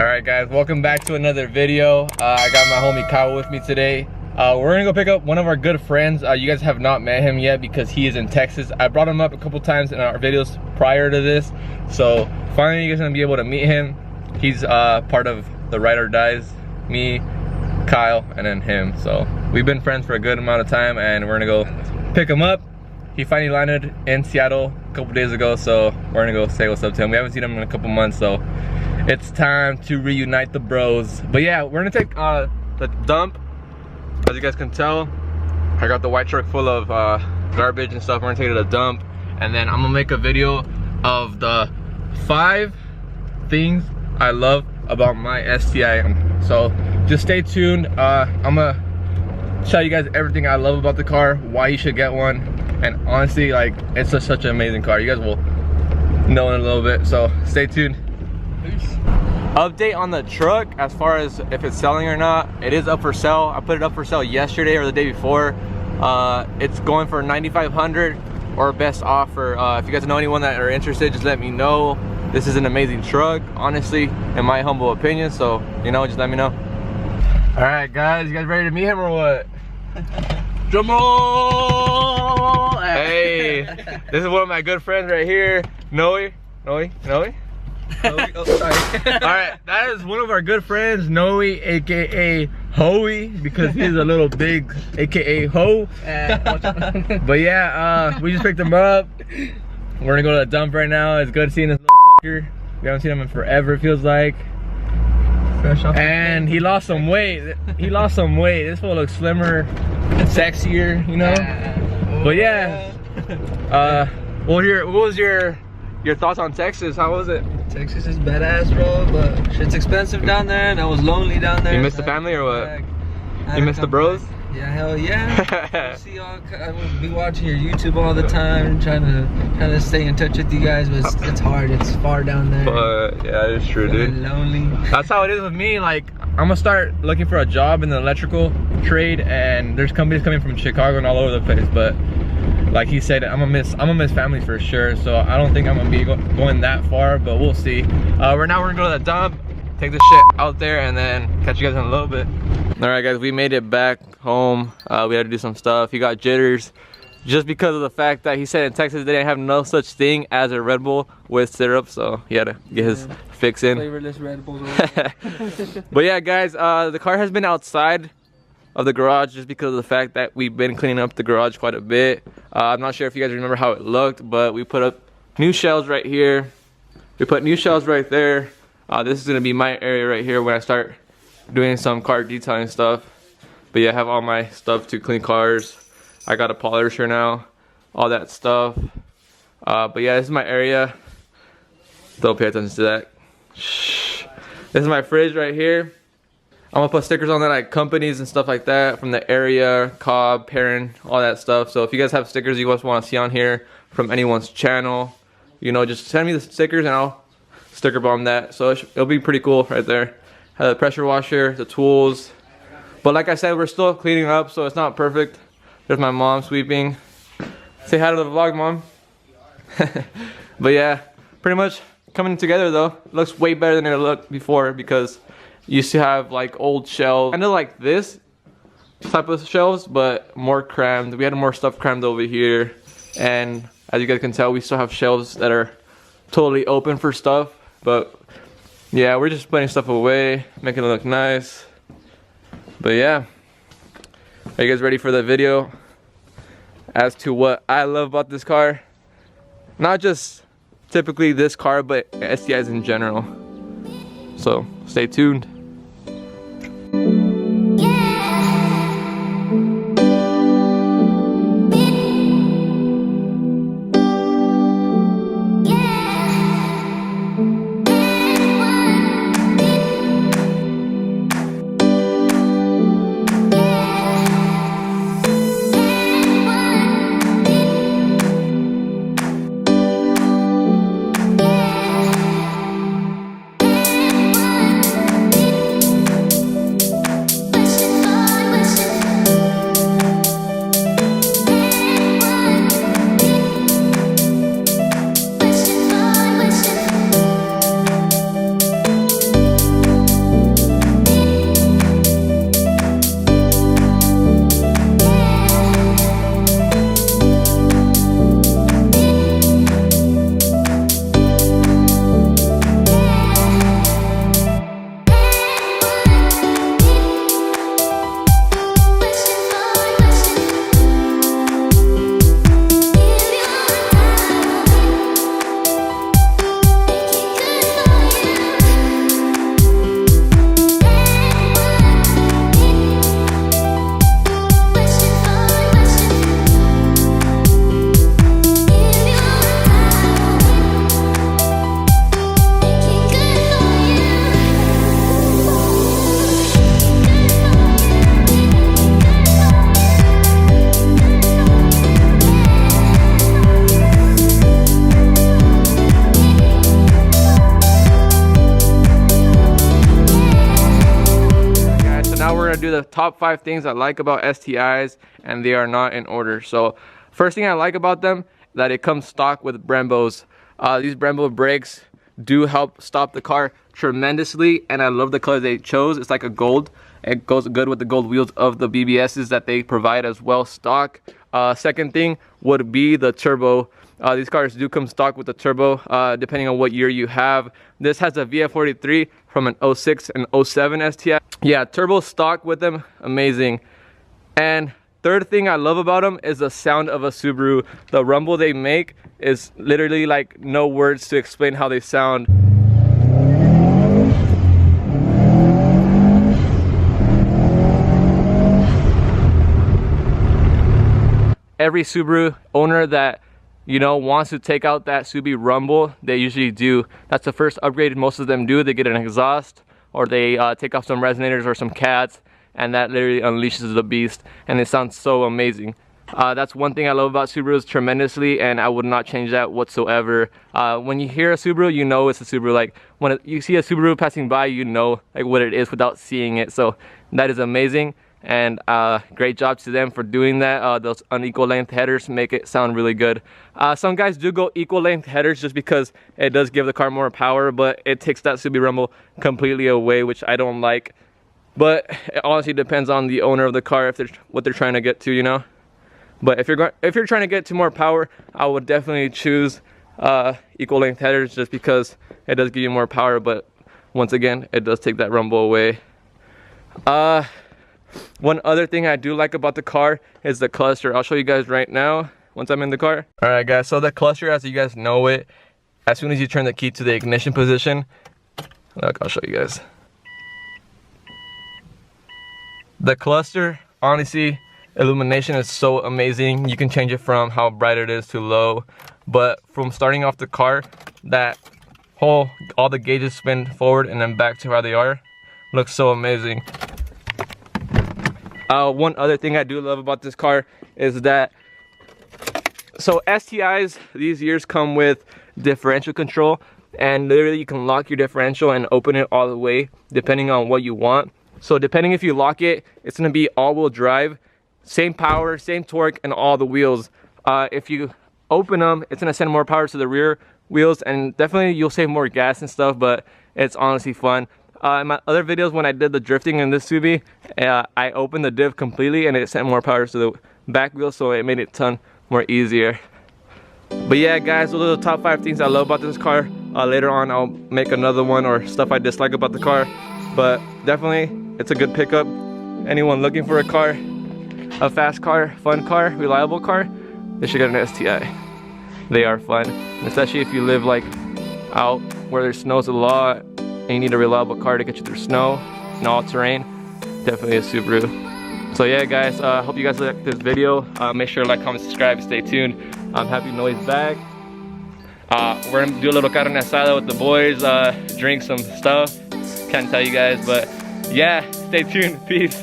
Alright guys, welcome back to another video. I got my homie Kyle with me today. We're gonna go pick up one of our good friends. You guys have not met him yet because he is in Texas. I brought him up a couple times in our videos prior to this, so finally you guys are gonna be able to meet him. He's part of the Ride or Dies, me, Kyle, and then him. So we've been friends for a good amount of time, and we're gonna go pick him up. He finally landed in Seattle a couple days ago, so we're gonna go say what's up to him. We haven't seen him in a couple months, so it's time to reunite the bros. But yeah, we're gonna take the dump. As you guys can tell, I got the white truck full of garbage and stuff. We're gonna take it to the dump, and then I'm gonna make a video of the 5 things I love about my STI. So just stay tuned. I'm gonna tell you guys everything I love about the car, why you should get one, and honestly, like, it's just such an amazing car. You guys will know in a little bit, so stay tuned. Peace. Update on the truck as far as if it's selling or not. It is up for sale. I put it up for sale yesterday or the day before. It's going for $9,500 or best offer. If you guys know anyone that are interested, just let me know. This is an amazing truck, honestly, in my humble opinion. So, you know, just let me know. All right, guys, you guys ready to meet him or what? Drum roll! Hey, this is one of my good friends right here, Noe. Oh, sorry. Alright, that is one of our good friends, Noe, aka Hoey, because he's a little big, aka Ho. But yeah, we just picked him up. We're gonna go to the dump right now. It's good seeing this little fucker. We haven't seen him in forever, it feels like. And he lost some weight. He lost some weight. This fool looks slimmer, sexier, you know? But yeah, what was your thoughts on Texas? How was it? Texas is badass, bro, but shit's expensive down there, and I was lonely down there. You missed the family or what? You missed the bros? Yeah, hell yeah. See y'all. I will be watching your YouTube all the time, trying to stay in touch with you guys, but it's hard. It's far down there. But yeah, it's true, dude. Lonely. That's how it is with me. Like, I'm gonna start looking for a job in the electrical trade, and there's companies coming from Chicago and all over the place, but like he said, I'm gonna miss family for sure. So I don't think I'm gonna be going that far, but we'll see. Right now we're gonna go to the dump, take this shit out there, and then catch you guys in a little bit. All right, guys, we made it back home. We had to do some stuff. He got jitters just because of the fact that he said in Texas they didn't have no such thing as a Red Bull with syrup, so he had to get his fix in. Flavorless Red Bulls. But yeah, guys, the car has been outside of the garage just because of the fact that we've been cleaning up the garage quite a bit. I'm not sure if you guys remember how it looked, but we put up new shelves right here. We put new shelves right there. This is gonna be my area right here when I start doing some car detailing stuff. But yeah, I have all my stuff to clean cars. I got a polisher now, all that stuff. But yeah, this is my area. Don't pay attention to that. Shh. This is my fridge right here. I'm gonna put stickers on there, like companies and stuff like that from the area, Cobb, Perrin, all that stuff. So if you guys have stickers you guys want to see on here from anyone's channel, you know, just send me the stickers and I'll sticker bomb that. So it'll be pretty cool right there. Have the pressure washer, the tools. But like I said, we're still cleaning up, so it's not perfect. There's my mom sweeping. Say hi to the vlog, Mom. But yeah, pretty much coming together though. It looks way better than it looked before because used to have like old shelves, kind of like this type of shelves, but more crammed. We had more stuff crammed over here, and as you guys can tell, we still have shelves that are totally open for stuff. But yeah, we're just putting stuff away, making it look nice. But yeah, are you guys ready for the video as to what I love about this car? Not just typically this car, but STIs in general. So stay tuned. to do the top 5 things I like about STIs, and they are not in order. So first thing I like about them, that it comes stock with Brembos. These Brembo brakes do help stop the car tremendously, and I love the color they chose. It's like a gold. It goes good with the gold wheels of the BBSs that they provide as well stock. Second thing would be the turbo. These cars do come stock with the turbo, depending on what year you have. This has a VF43 from an 06 and 07 STI. Yeah, turbo stock with them, amazing. And third thing I love about them is the sound of a Subaru. The rumble they make is literally like no words to explain how they sound. Every Subaru owner that, you know, wants to take out that Subi rumble, they usually do. That's the first upgrade most of them do. They get an exhaust, or they take off some resonators or some cats, and that literally unleashes the beast, and it sounds so amazing. That's one thing I love about Subarus tremendously, and I would not change that whatsoever. When you hear a Subaru, you know it's a Subaru. Like when you see a Subaru passing by, you know like what it is without seeing it. So that is amazing. And great job to them for doing that. Those unequal length headers make it sound really good. Some guys do go equal length headers just because it does give the car more power, but it takes that Subi rumble completely away, which I don't like. But it honestly depends on the owner of the car, if they're what they're trying to get to, you know. But if you're trying to get to more power, I would definitely choose equal length headers, just because it does give you more power, but once again it does take that rumble away. One other thing I do like about the car is the cluster. I'll show you guys right now once I'm in the car. Alright guys, so the cluster, as you guys know it, as soon as you turn the key to the ignition position, look, I'll show you guys. The cluster, honestly, illumination is so amazing. You can change it from how bright it is to low, but from starting off the car, that whole, all the gauges spin forward and then back to how they are, looks so amazing. One other thing I do love about this car is that, so STIs these years come with differential control, and literally you can lock your differential and open it all the way depending on what you want. So depending if you lock it, it's going to be all-wheel drive, same power, same torque, and all the wheels. If you open them, it's going to send more power to the rear wheels, and definitely you'll save more gas and stuff, but it's honestly fun. In my other videos when I did the drifting in this Subi, I opened the diff completely and it sent more power to the back wheel, so it made it a ton more easier. But yeah guys, those are the top 5 things I love about this car. Later on I'll make another one, or stuff I dislike about the car, but definitely it's a good pickup. Anyone looking for a car, a fast car, fun car, reliable car, they should get an STI. They are fun, especially if you live like out where there snows a lot and you need a reliable car to get you through snow and all terrain. Definitely a Subaru. So yeah guys, hope you guys like this video. Make sure to like, comment, subscribe, stay tuned. I'm happy Noe's back. We're gonna do a little carne asada with the boys, drink some stuff. Can't tell you guys, but yeah, stay tuned. Peace.